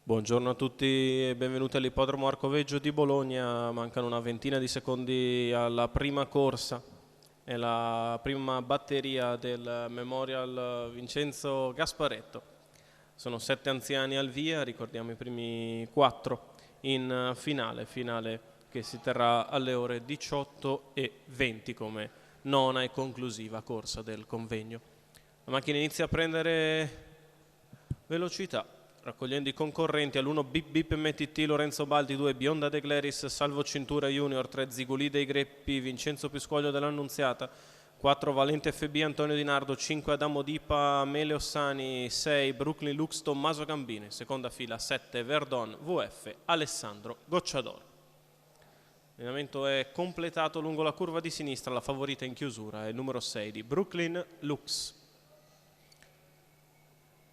Buongiorno a tutti e benvenuti all'ippodromo Arcoveggio di Bologna. Mancano una ventina di secondi alla prima corsa e la prima batteria del Memorial Vincenzo Gasparetto. Sono 7 anziani al via, ricordiamo i primi 4 in finale che si terrà alle ore 18:20 come nona e conclusiva corsa del convegno. La macchina inizia a prendere velocità, raccogliendo i concorrenti. all'1 Bip Bip MTT Lorenzo Baldi, 2 Bionda De Gleris Salvo Cintura Junior, 3 Ziguli dei Greppi Vincenzo Piscoglio dell'Annunziata, 4 Valente FB Antonio Di Nardo, 5 Adamo Dipa Mele Ossani, 6 Brooklyn Lux Tommaso Gambini, seconda fila 7 Verdon VF Alessandro Gocciadoro. L'allenamento è completato lungo la curva di sinistra, la favorita in chiusura è il numero 6 di Brooklyn Lux.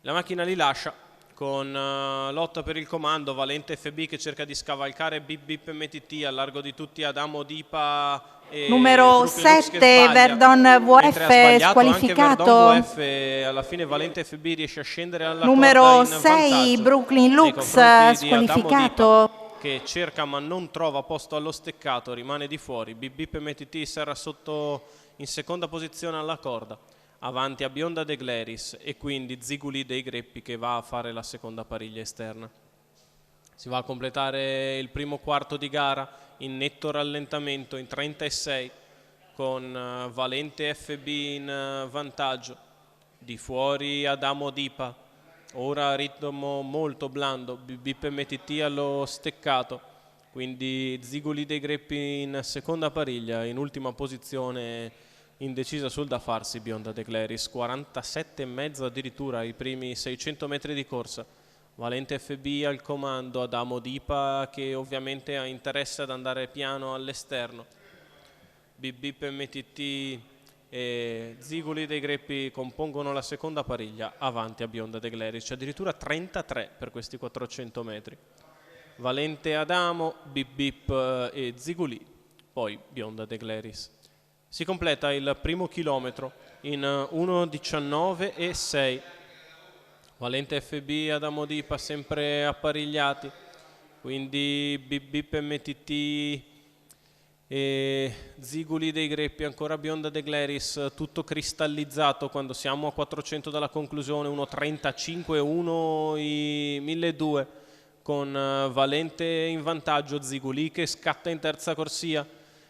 La macchina li lascia con lotta per il comando. Valente FB che cerca di scavalcare Bip Bip MTT, a largo di tutti Adamo Dipa e numero 7 Verdon VF squalificato. Verdon VF, alla fine Valente FB riesce a scendere alla numero corda in 6 Brooklyn Lux squalificato, che cerca ma non trova posto allo steccato, rimane di fuori. Bip Bip MTT sarà sotto in seconda posizione alla corda, avanti a Bionda De Gleris e quindi Ziguli dei Greppi che va a fare la seconda pariglia esterna. Si va a completare il primo quarto di gara in netto rallentamento in 36 con Valente FB in vantaggio, di fuori Adamo Dipa, ora ritmo molto blando, Bip MTT allo steccato, quindi Ziguli dei Greppi in seconda pariglia, in ultima posizione indecisa sul da farsi Bionda De Gleris, 47,5 addirittura i primi 600 metri di corsa. Valente FB al comando, Adamo Dipa che ovviamente ha interesse ad andare piano all'esterno. Bip Bip MTT e Ziguli dei Greppi compongono la seconda pariglia, avanti a Bionda De Gleris, addirittura 33 per questi 400 metri. Valente Adamo, Bip Bip e Ziguli, poi Bionda De Gleris. Si completa il primo chilometro in 1:19:6. Valente FB Adamo Dipa sempre apparigliati, quindi Bip Bip MTT e Ziguli dei Greppi, ancora Bionda De Gleris, tutto cristallizzato quando siamo a 400 dalla conclusione, 1:35, 1:1200 con Valente in vantaggio, Ziguli che scatta in terza corsia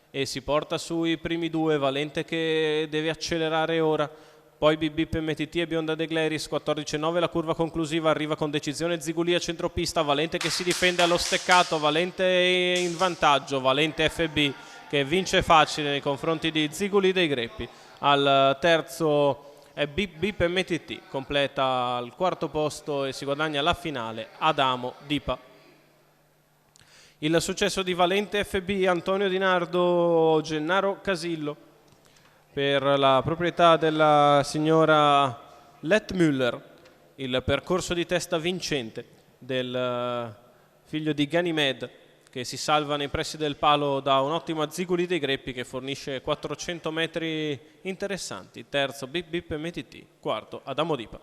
e si porta sui primi due, Valente che deve accelerare ora, poi Bip Bip MTT e Bionda De Gleris, 14:9 la curva conclusiva, arriva con decisione Ziguli a centropista, Valente che si difende allo steccato, Valente in vantaggio, Valente FB che vince facile nei confronti di Ziguli dei Greppi, al terzo è Bip Bip MTT, completa al quarto posto e si guadagna la finale Adamo Dipa. Il successo di Valente FB Antonio Di Nardo Gennaro Casillo per la proprietà della signora Lettmüller, il percorso di testa vincente del figlio di Ganymede che si salva nei pressi del palo da un ottimo Ziguli dei Greppi che fornisce 400 metri interessanti, terzo Bip Bip MTT, quarto Adamo Dipa.